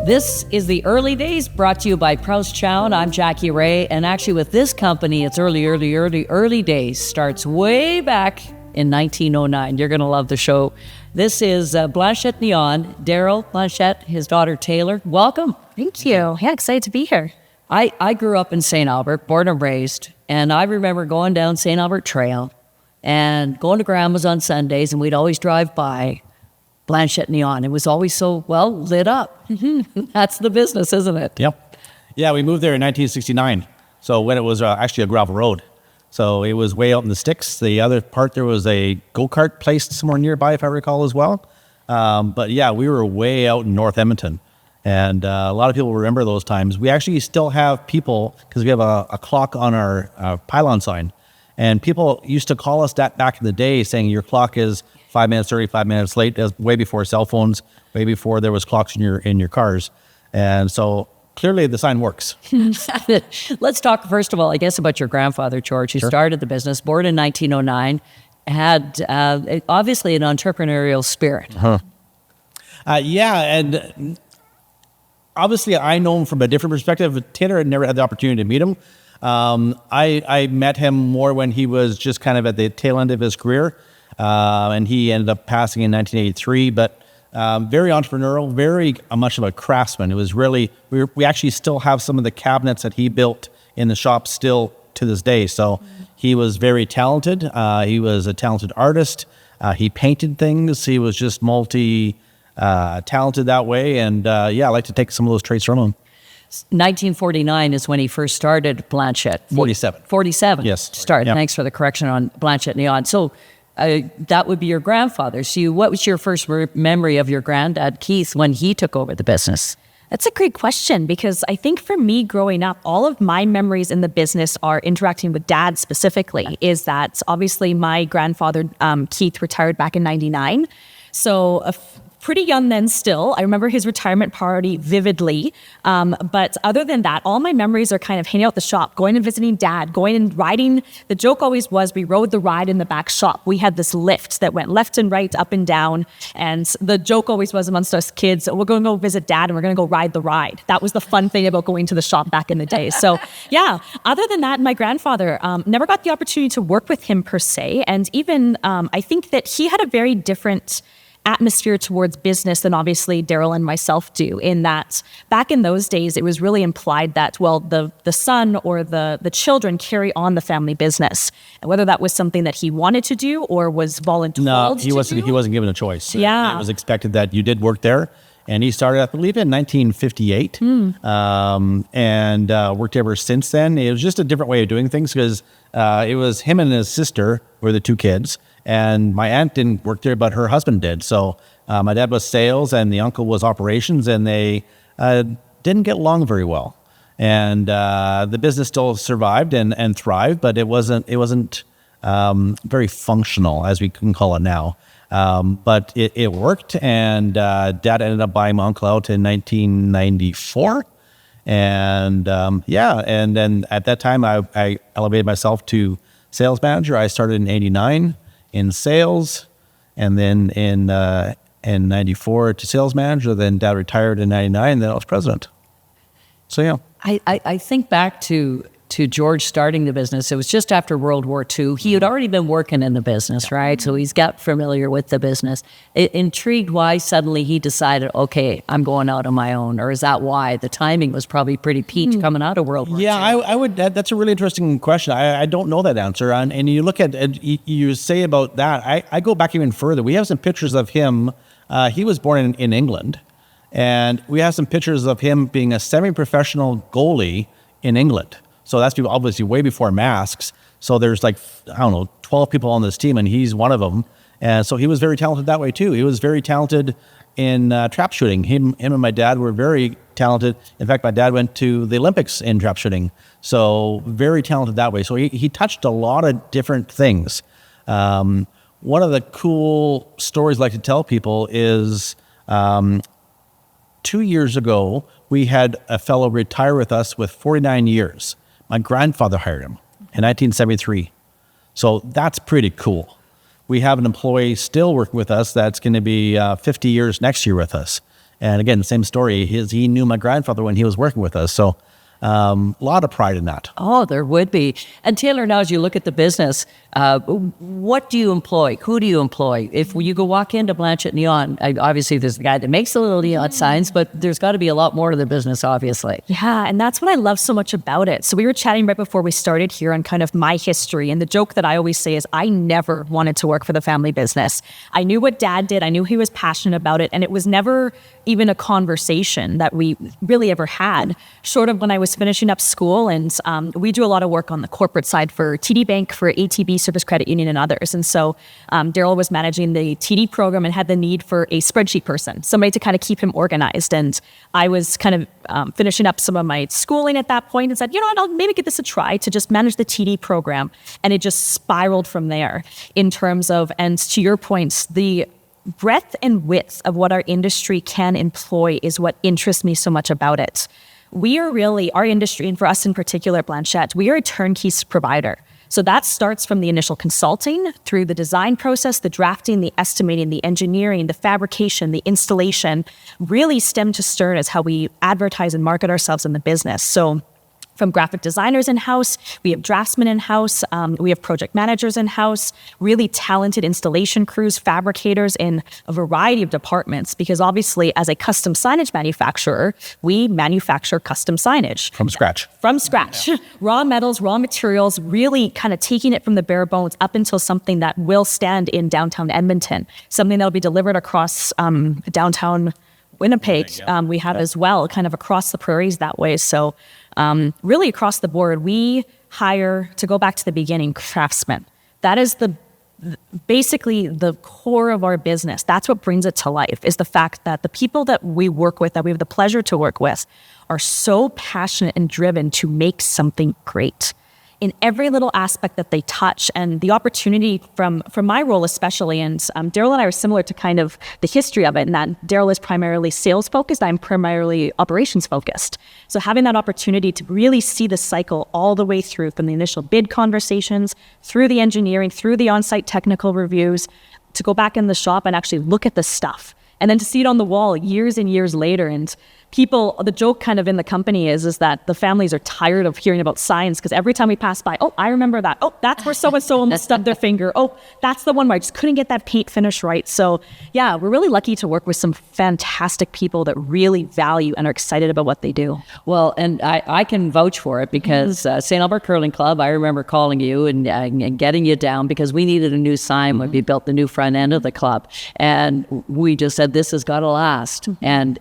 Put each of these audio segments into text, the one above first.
This is the Early Days, brought to you by Proust Chown. I'm Jackie Rae, and actually with this company, it's early days. Starts way back in 1909. You're going to love the show. This is Blanchett Neon, Daryl Blanchett, his daughter Taylor. Welcome. Thank you. Yeah, excited to be here. I grew up in St. Albert, born and raised, and I remember going down St. Albert Trail and going to Grandma's on Sundays, and we'd always drive by Blanchett Neon. It was always so well lit up. That's the business, isn't it? Yep. Yeah, we moved there in 1969. So when it was actually a gravel road. So it was way out in the sticks. The other part, there was a go-kart place somewhere nearby, if I recall as well. But yeah, we were way out in North Edmonton. And a lot of people remember those times. We actually still have people, because we have a clock on our pylon sign. And people used to call us that back in the day, saying your clock is 5 minutes early, 5 minutes late. That was way before cell phones, way before there was clocks in your cars. And so clearly the sign works. Let's talk, first of all, I guess, about your grandfather, George, who started the business, born in 1909, had obviously an entrepreneurial spirit. Yeah, and obviously I know him from a different perspective. Taylor had never had the opportunity to meet him. I met him more when he was just kind of at the tail end of his career. And he ended up passing in 1983, but very entrepreneurial, very much of a craftsman. It was really, we actually still have some of the cabinets that he built in the shop still to this day. So he was very talented. He was a talented artist. He painted things. He was just multi-talented that way. And yeah, I like to take some of those traits from him. 1949 is when he first started Blanchett. 47. 47. Yes. Start. Yep. Thanks for the correction on Blanchett Neon. So that would be your grandfather. So what was your first memory of your granddad, Keith, when he took over the business? That's a great question, because I think for me growing up, all of my memories in the business are interacting with Dad specifically. Is that obviously my grandfather, Keith, retired back in 99. So pretty young then still. I remember his retirement party vividly. But other than that, all my memories are kind of hanging out the shop, going and visiting Dad, going and riding. The joke always was we rode the ride in the back shop. We had this lift that went left and right, up and down. And the joke always was amongst us kids, we're going to go visit Dad and we're going to go ride the ride. That was the fun thing about going to the shop back in the day. So yeah, other than that, my grandfather, never got the opportunity to work with him per se. And even I think that he had a very different atmosphere towards business than obviously Daryl and myself do, in that back in those days, it was really implied that, well, the son or the children carry on the family business. And whether that was something that he wanted to do or was volunteered No, he wasn't given a choice. Yeah. It was expected that you did work there. And he started, I believe, in 1958 and worked ever since then. It was just a different way of doing things, because it was him and his sister were the two kids. And my aunt didn't work there, but her husband did. So my dad was sales and the uncle was operations, and they didn't get along very well. And the business still survived and thrived, but it wasn't very functional, as we can call it now. But it worked, and Dad ended up buying my uncle out in 1994. And yeah, and then at that time, I elevated myself to sales manager. I started in 89 in sales, and then in 94 to sales manager. Then Dad retired in 99, and then I was president. So yeah. I think back to George starting the business. It was just after World War II. He had already been working in the business, right? So he's got familiar with the business. Intrigued why suddenly he decided, okay, I'm going out on my own, or is that why the timing was probably pretty peak coming out of World War II? Yeah, I would. That's a really interesting question. I don't know that answer. And you look at, you say about that, I go back even further. We have some pictures of him. He was born in England, and we have some pictures of him being a semi-professional goalie in England. So that's obviously way before masks. So there's 12 people on this team, and he's one of them. And so he was very talented that way too. He was very talented in trap shooting. Him and my dad were very talented. In fact, my dad went to the Olympics in trap shooting. So very talented that way. So he touched a lot of different things. One of the cool stories I like to tell people is 2 years ago, we had a fellow retire with us with 49 years. My grandfather hired him in 1973. So that's pretty cool. We have an employee still working with us that's going to be 50 years next year with us. And again, same story. He knew my grandfather when he was working with us. So a lot of pride in that. Oh, there would be. And Taylor, now as you look at the business, what do you employ? Who do you employ? If you go walk into Blanchett Neon, obviously there's the guy that makes the little neon signs, but there's got to be a lot more to the business, obviously. Yeah, and that's what I love so much about it. So we were chatting right before we started here on kind of my history. And the joke that I always say is I never wanted to work for the family business. I knew what Dad did. I knew he was passionate about it. And it was never even a conversation that we really ever had, short of when I was finishing up school. And we do a lot of work on the corporate side for TD Bank, for ATB, Service Credit Union, and others. And so Daryl was managing the TD program and had the need for a spreadsheet person, somebody to kind of keep him organized. And I was kind of finishing up some of my schooling at that point and said, you know what, I'll maybe give this a try to just manage the TD program. And it just spiraled from there in terms of, and to your points, the breadth and width of what our industry can employ is what interests me so much about it. We are really, our industry, and for us in particular, Blanchett, we are a turnkey provider. So that starts from the initial consulting through the design process, the drafting, the estimating, the engineering, the fabrication, the installation, really stem to stern is how we advertise and market ourselves in the business. So from graphic designers in-house, we have draftsmen in-house, we have project managers in-house, really talented installation crews, fabricators in a variety of departments, because obviously as a custom signage manufacturer, we manufacture custom signage. From scratch. From scratch. Yeah. Raw metals, raw materials, really kind of taking it from the bare bones up until something that will stand in downtown Edmonton, something that will be delivered across downtown Winnipeg. We have as well, kind of across the prairies that way. So really across the board, we hire, to go back to the beginning, craftsmen. That is basically the core of our business. That's what brings it to life, is the fact that the people that we work with, that we have the pleasure to work with, are so passionate and driven to make something great in every little aspect that they touch. And the opportunity from my role especially, and Daryl and I are similar to kind of the history of it, in that Daryl is primarily sales focused, I'm primarily operations focused. So having that opportunity to really see the cycle all the way through, from the initial bid conversations, through the engineering, through the on-site technical reviews, to go back in the shop and actually look at the stuff, and then to see it on the wall years and years later. And people, the joke kind of in the company is that the families are tired of hearing about signs, because every time we pass by, oh, I remember that. Oh, that's where so-and-so almost stubbed their finger. Oh, that's the one where I just couldn't get that paint finish right. So yeah, we're really lucky to work with some fantastic people that really value and are excited about what they do. Well, and I can vouch for it, because St. Albert Curling Club, I remember calling you and getting you down because we needed a new sign when we built the new front end of the club. And we just said, this has got to last. And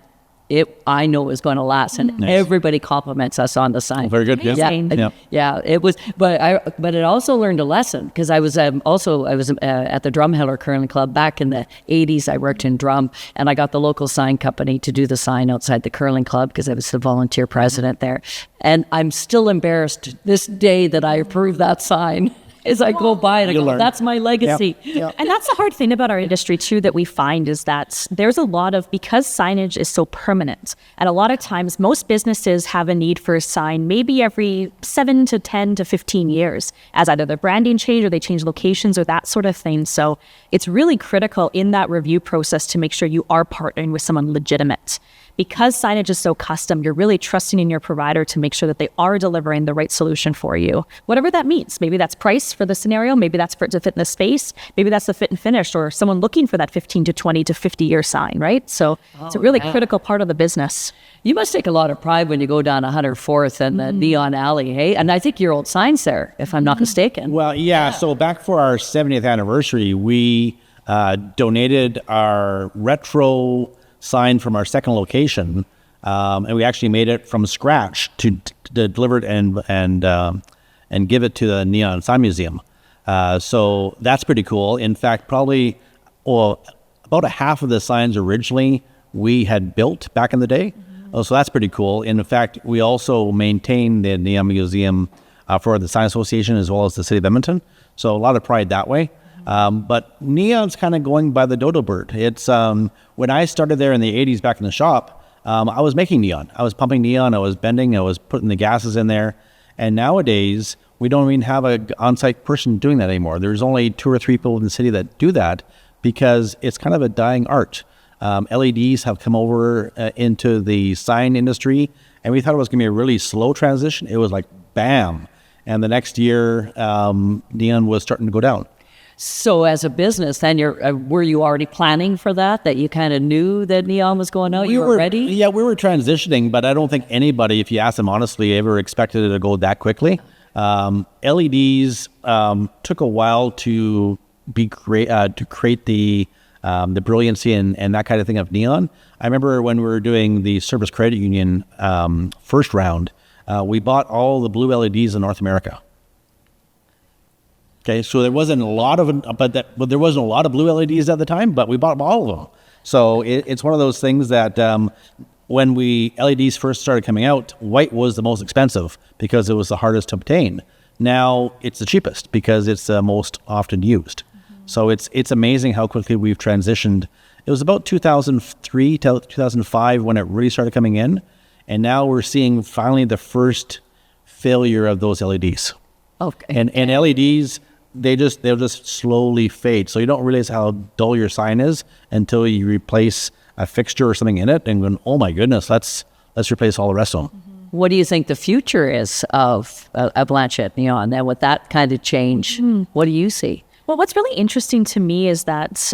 I know it was going to last, and everybody compliments us on the sign. Very good. Yeah. It was, but it also learned a lesson, because I was at the Drumheller Curling Club back in the 80s. I worked in drum, and I got the local sign company to do the sign outside the curling club, because I was the volunteer president there. And I'm still embarrassed this day that I approved that sign. As I go by and I go, that's my legacy. Yep. And that's the hard thing about our industry too, that we find, is that there's a lot of, because signage is so permanent, and a lot of times most businesses have a need for a sign maybe every 7 to 10 to 15 years, as either the branding change or they change locations or that sort of thing. So it's really critical in that review process to make sure you are partnering with someone legitimate. Because signage is so custom, you're really trusting in your provider to make sure that they are delivering the right solution for you, whatever that means. Maybe that's price for the scenario, maybe that's for it to fit in the space, maybe that's the fit and finish, or someone looking for that 15 to 20 to 50 year sign, right? So it's a really critical part of the business. You must take a lot of pride when you go down 104th and the Neon Alley, hey? And I think your old sign's there, if I'm not mistaken. Well, yeah. So back for our 70th anniversary, we donated our retro sign from our second location, and we actually made it from scratch to deliver it and give it to the Neon Sign Museum. So that's pretty cool. In fact, probably about a half of the signs originally we had built back in the day. So that's pretty cool. In fact, we also maintain the Neon Museum for the Sign Association as well as the City of Edmonton. So a lot of pride that way. But Neon's kind of going by the dodo bird. It's when I started there in the 80s back in the shop, I was making neon. I was pumping neon. I was bending. I was putting the gases in there. And nowadays, we don't even have an on-site person doing that anymore. There's only 2 or 3 people in the city that do that, because it's kind of a dying art. LEDs have come over into the sign industry, and we thought it was going to be a really slow transition. It was like bam, and the next year neon was starting to go down. So as a business, then were you already planning for that? That you kind of knew that neon was going out? You were ready? Yeah, we were transitioning, but I don't think anybody, if you ask them honestly, ever expected it to go that quickly. LEDs took a while to create the brilliancy and that kind of thing of neon. I remember when we were doing the Service Credit Union first round, we bought all the blue LEDs in North America. Okay, so there wasn't a lot of, but there wasn't a lot of blue LEDs at the time, but we bought all of them. So it's one of those things that when LEDs first started coming out, white was the most expensive because it was the hardest to obtain. Now it's the cheapest because it's the most often used. So it's amazing how quickly we've transitioned. It was about 2003 to 2005 when it really started coming in, and now we're seeing finally the first failure of those LEDs. Okay. And LEDs, they'll just slowly fade. So you don't realize how dull your sign is until you replace a fixture or something in it and go, oh my goodness, let's replace all the rest of them. What do you think the future is of a Blanchett Neon? And with that kind of change, what do you see? Well, what's really interesting to me is that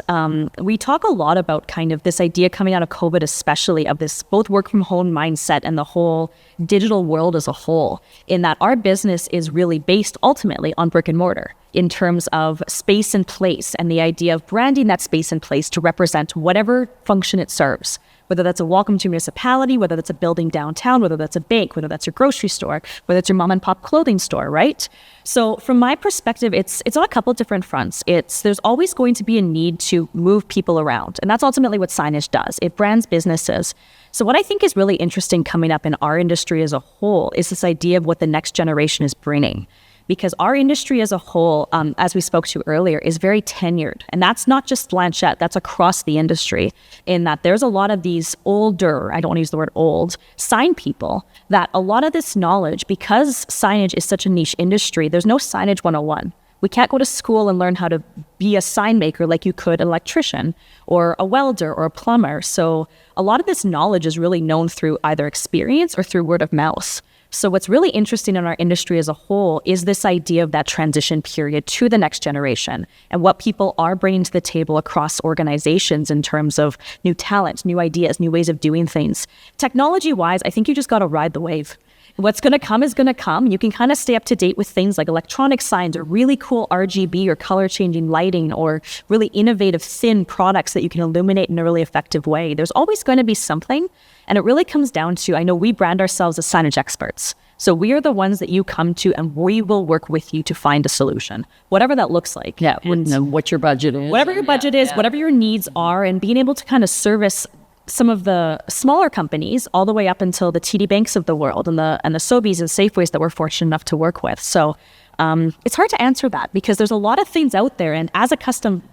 we talk a lot about kind of this idea coming out of COVID, especially of this both work from home mindset and the whole digital world as a whole, in that our business is really based ultimately on brick and mortar in terms of space and place and the idea of branding that space and place to represent whatever function it serves. Whether that's a welcome to municipality, whether that's a building downtown, whether that's a bank, whether that's your grocery store, whether it's your mom and pop clothing store, right? So from my perspective, it's on a couple different fronts. There's always going to be a need to move people around. And that's ultimately what signage does. It brands businesses. So what I think is really interesting coming up in our industry as a whole is this idea of what the next generation is bringing. Because our industry as a whole, as we spoke to earlier, is very tenured. And that's not just Blanchett, that's across the industry, in that there's a lot of these older, I don't want to use the word old, sign people, that a lot of this knowledge, because signage is such a niche industry, there's no signage 101. We can't go to school and learn how to be a sign maker like you could an electrician or a welder or a plumber. So a lot of this knowledge is really known through either experience or through word of mouth. So what's really interesting in our industry as a whole is this idea of that transition period to the next generation and what people are bringing to the table across organizations in terms of new talent, new ideas, new ways of doing things. Technology-wise, I think you just got to ride the wave. What's going to come is going to come. You can kind of stay up to date with things like electronic signs or really cool RGB or color changing lighting or really innovative thin products that you can illuminate in a really effective way. There's always going to be something. And it really comes down to, I know we brand ourselves as signage experts. So we are the ones that you come to and we will work with you to find a solution, whatever that looks like. Yeah, and what your budget is. Whatever your budget is, whatever your needs are, and being able to kind of service some of the smaller companies all the way up until the TD Banks of the world and the Sobeys and Safeways that we're fortunate enough to work with. So it's hard to answer that because there's a lot of things out there. And as a custom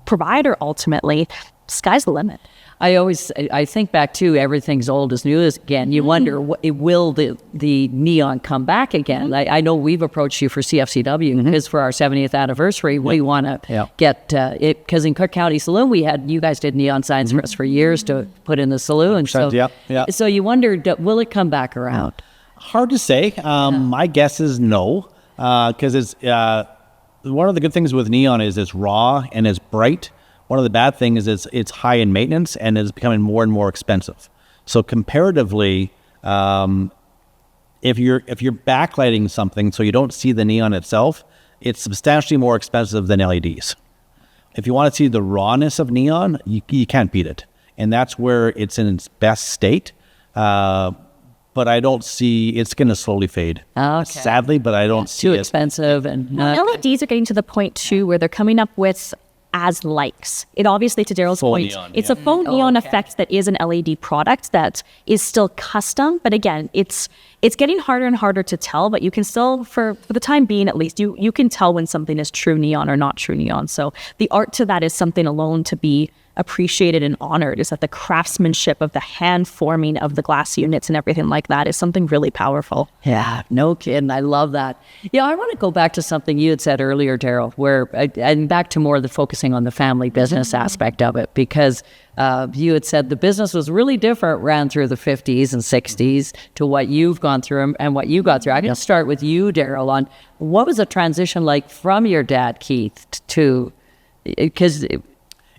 provider, ultimately, sky's the limit. I think back to everything's old is new again. You wonder, will the neon come back again? I know we've approached you for CFCW because for our 70th anniversary, we want to get it, because in Cook County Saloon, you guys did neon signs for us for years to put in the saloon. So you wonder, will it come back around? Hard to say. My guess is no, because it's one of the good things with neon is it's raw and it's bright. One of the bad things is it's high in maintenance and it's becoming more and more expensive. So comparatively, if you're backlighting something so you don't see the neon itself, it's substantially more expensive than LEDs. If you want to see the rawness of neon, you can't beat it. And that's where it's in its best state. But I don't see, it's going to slowly fade. Okay. Sadly, but I don't see it. Too expensive. And LEDs are getting to the point too where they're coming up with as likes. It obviously, to Daryl's point, it's a faux neon effect that is an LED product that is still custom. But again, it's getting harder and harder to tell, but you can still, for the time being at least, you can tell when something is true neon or not true neon. So the art to that is something alone to be appreciated and honored, is that the craftsmanship of the hand forming of the glass units and everything like that is something really powerful. Yeah, no kidding. I love that. Yeah, I want to go back to something you had said earlier, Daryl, and back to more of the focusing on the family business aspect of it, because you had said the business was really different, ran through the 50s and 60s to what you've gone through and what you got through. I'm going to start with you, Daryl, on what was the transition like from your dad, Keith, to, because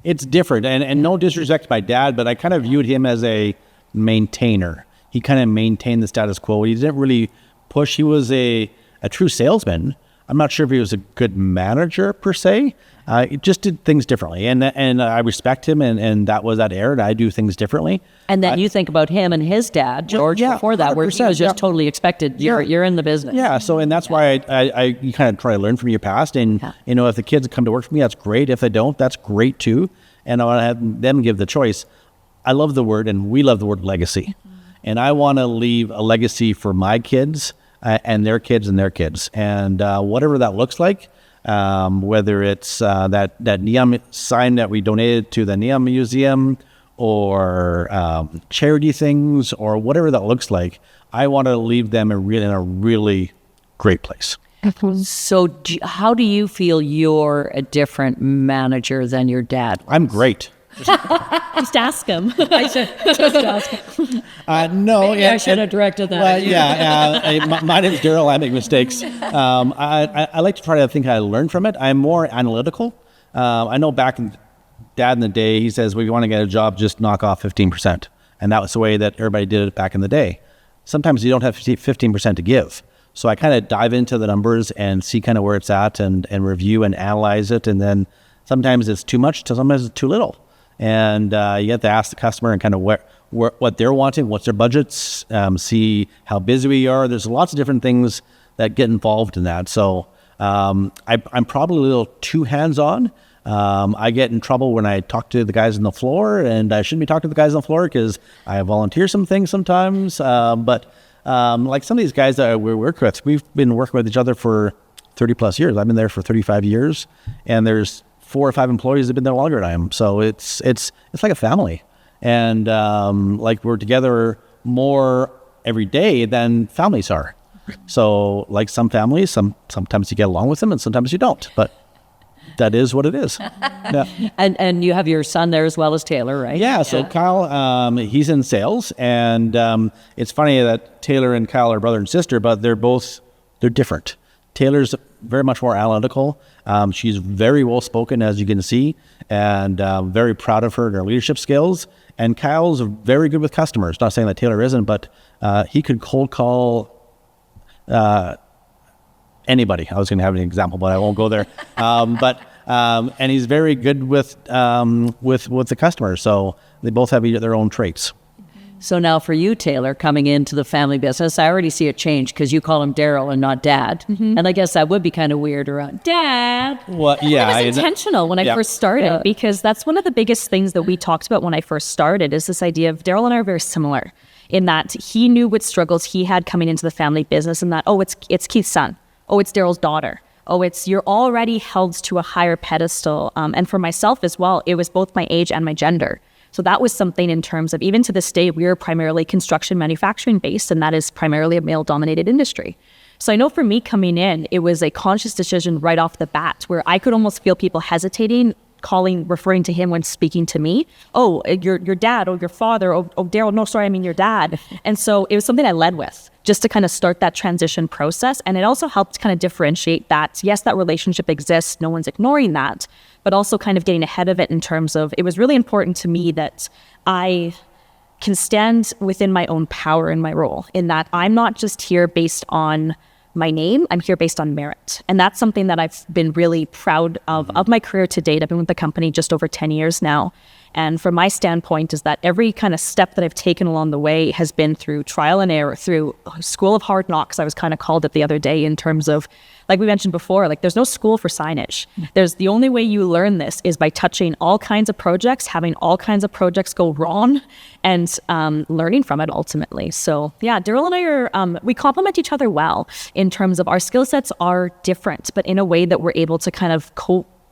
it's different, and no disrespect to my dad, but I kind of viewed him as a maintainer. He kind of maintained the status quo. He didn't really push. He was a true salesman. I'm not sure if he was a good manager per se. He just did things differently, and I respect him, and that was that era. And I do things differently. And then you think about him and his dad, George, before that, where he was just totally expected. You're in the business. Yeah. So, and that's why you kind of try to learn from your past. And, if the kids come to work for me, that's great. If they don't, that's great too. And I want to have them give the choice. I love the word, and we love the word legacy. And I want to leave a legacy for my kids and their kids and their kids. And whatever that looks like, whether it's that neon sign that we donated to the Neon Museum, or charity things, or whatever that looks like, I want to leave them in a really great place. So how do you feel you're a different manager than your dad? I'm great. Just ask him. Just ask him. No, I should have directed that. Well, my name's Daryl. I make mistakes. I like to try to think I learned from it. I'm more analytical. I know back in Dad in the day, he says, well, you want to get a job, just knock off 15%. And that was the way that everybody did it back in the day. Sometimes you don't have 15% to give. So I kind of dive into the numbers and see kind of where it's at, and review and analyze it. And then sometimes it's too much, sometimes it's too little. And you have to ask the customer and kind of what they're wanting, what's their budgets, see how busy we are. There's lots of different things that get involved in that. So I'm probably a little too hands-on. I get in trouble when I talk to the guys on the floor, and I shouldn't be talking to the guys on the floor because I volunteer some things sometimes. But like some of these guys that we work with, we've been working with each other for 30 plus years. I've been there for 35 years, and there's 4 or 5 employees that have been there longer than I am. So it's like a family, and like we're together more every day than families are. So like some families, sometimes you get along with them and sometimes you don't, but that is what it is. Yeah. And you have your son there as well as Taylor, right? Yeah. So Kyle, he's in sales, and it's funny that Taylor and Kyle are brother and sister, but they're different. Taylor's very much more analytical. She's very well spoken, as you can see, and very proud of her and her leadership skills. And Kyle's very good with customers. Not saying that Taylor isn't, but he could cold call anybody. I was going to have an example, but I won't go there. And he's very good with the customer. So they both have their own traits. So now for you, Taylor, coming into the family business, I already see a change because you call him Daryl and not Dad. Mm-hmm. And I guess that would be kind of weird around Dad. Well, yeah. It was intentional when I first started, because that's one of the biggest things that we talked about when I first started, is this idea of Daryl and I are very similar in that he knew what struggles he had coming into the family business, and that, it's Keith's son. It's Daryl's daughter. You're already held to a higher pedestal. And for myself as well, it was both my age and my gender. So that was something in terms of, even to this day, we are primarily construction manufacturing based, and that is primarily a male-dominated industry. So I know for me coming in, it was a conscious decision right off the bat where I could almost feel people hesitating, referring to him when speaking to me. Your dad, your father, Daryl, no, sorry, I mean your dad. And so it was something I led with, just to kind of start that transition process. And it also helped kind of differentiate that, yes, that relationship exists, no one's ignoring that, but also kind of getting ahead of it in terms of, it was really important to me that I can stand within my own power in my role, in that I'm not just here based on my name, I'm here based on merit. And that's something that I've been really proud of my career to date. I've been with the company just over 10 years now. And from my standpoint is that every kind of step that I've taken along the way has been through trial and error, through school of hard knocks. I was kind of called it the other day, in terms of, like we mentioned before, like there's no school for signage. There's the only way you learn this is by touching all kinds of projects, having all kinds of projects go wrong, and learning from it ultimately. So yeah, Daryl and I are, we complement each other well in terms of our skill sets are different, but in a way that we're able to kind of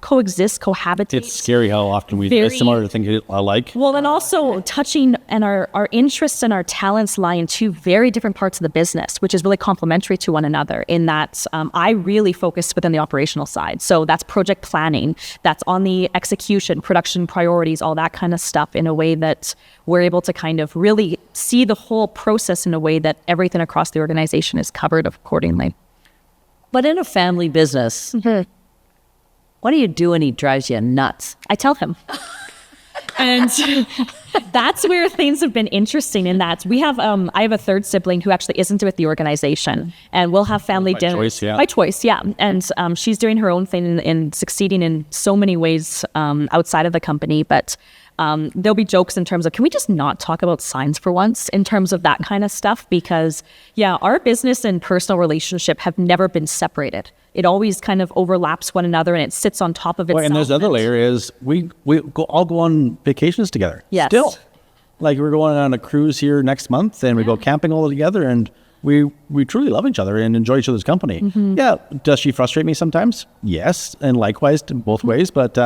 coexist, cohabitate. It's scary how often it's similar to things alike. Well, and also touching, and our interests and our talents lie in two very different parts of the business, which is really complementary to one another in that I really focus within the operational side. So that's project planning, that's on the execution, production priorities, all that kind of stuff, in a way that we're able to kind of really see the whole process in a way that everything across the organization is covered accordingly. But in a family business, what do you do when he drives you nuts? I tell him. And that's where things have been interesting in that we have, I have a third sibling who actually isn't with the organization, and we'll have family dinners. By choice, yeah. And she's doing her own thing and succeeding in so many ways outside of the company. But there'll be jokes in terms of, can we just not talk about signs for once in terms of that kind of stuff? Because our business and personal relationship have never been separated. It always kind of overlaps one another, and it sits on top of itself. Well, and there's another layer is we all go on vacations together. Yes. Still. Like we're going on a cruise here next month, and we go camping all together, and we truly love each other and enjoy each other's company. Yeah. Does she frustrate me sometimes? Yes. And likewise in both ways, but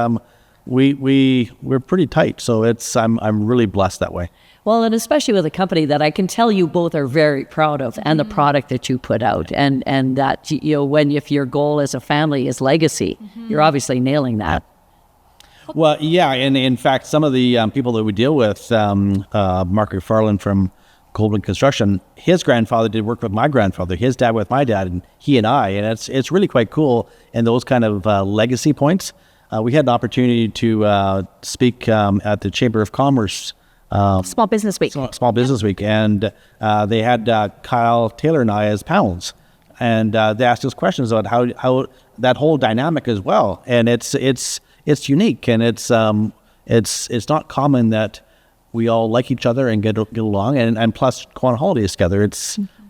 we're pretty tight. So I'm really blessed that way. Well, and especially with a company that I can tell you both are very proud of, and the product that you put out, and that, if your goal as a family is legacy, you're obviously nailing that. Well, yeah, and in fact, some of the people that we deal with, Mark McFarland from Coleman Construction, his grandfather did work with my grandfather, his dad with my dad, and he and I, and it's really quite cool. And those kind of legacy points, we had an opportunity to speak at the Chamber of Commerce. Small Business Week. Small Business Week, and they had Kyle Taylor and I as panels, and they asked us questions about how that whole dynamic as well. And it's unique, and it's not common that we all like each other and get along, and plus go on holidays together.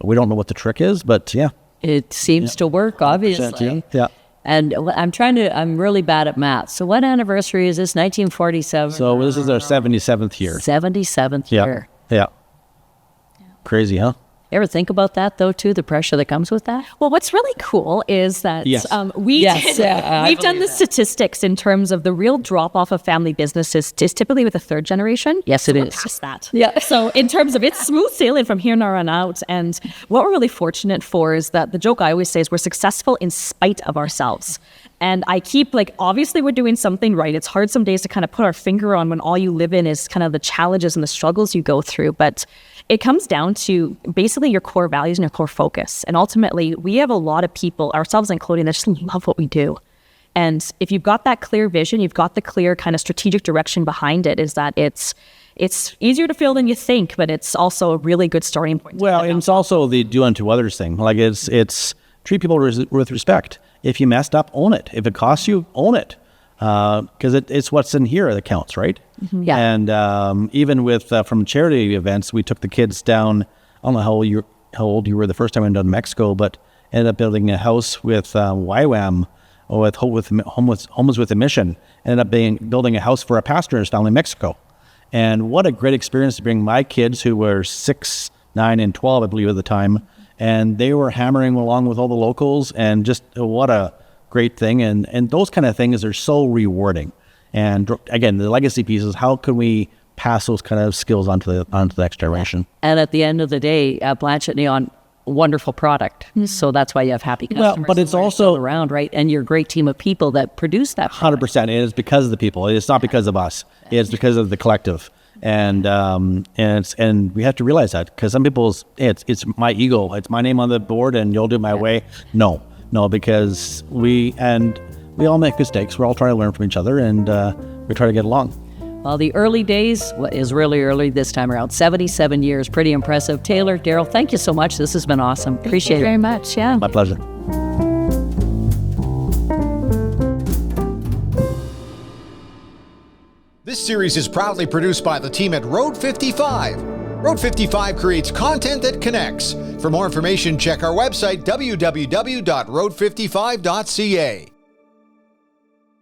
We don't know what the trick is, but it seems to work, obviously. Yeah. And I'm really bad at math. So what anniversary is this? 1947? So this is our 77th year. 77th year. Yeah. Crazy, huh? You ever think about that, though, too, the pressure that comes with that? Well, what's really cool is that we've done the statistics in terms of the real drop-off of family businesses is typically with the third generation. Yes, it is. Past that. Yeah. So in terms of it's smooth sailing from here on out. And what we're really fortunate for is that the joke I always say is we're successful in spite of ourselves. And I keep obviously we're doing something right. It's hard some days to kind of put our finger on when all you live in is kind of the challenges and the struggles you go through. But it comes down to basically your core values and your core focus. And ultimately, we have a lot of people, ourselves including, that just love what we do. And if you've got that clear vision, you've got the clear kind of strategic direction behind it, is that it's easier to feel than you think, but it's also a really good starting point. Well, and it's also the do unto others thing. Like it's treat people with respect. If you messed up, own it. If it costs you, own it. Because it's what's in here that counts, right? Mm-hmm. Yeah. And even with from charity events, we took the kids down. I don't know how old you were the first time I went down to Mexico, but ended up building a house with YWAM, or with Homeless with a Mission. Ended up building a house for a pastor and his family in Mexico. And what a great experience to bring my kids, who were 6, 9, and 12, I believe at the time, and they were hammering along with all the locals, and just what a great thing. And those kind of things are so rewarding. And again, the legacy piece is how can we pass those kind of skills onto the next generation. And at the end of the day, Blanchett Neon, wonderful product. Mm-hmm. So that's why you have happy customers. Well, but it's also around, right? And you're a great team of people that produce that product. 100%. It is because of the people. It's not because of us. It's because of the collective. And we have to realize that, because some people's it's my ego. It's my name on the board, and you'll do it my way. No, because we all make mistakes. We're all trying to learn from each other, and we try to get along. Well, the early days is really early this time around. 77 years, pretty impressive. Taylor, Daryl, thank you so much. This has been awesome. Appreciate it. Very much, yeah. My pleasure. This series is proudly produced by the team at Road 55. Road 55 creates content that connects. For more information, check our website, www.road55.ca.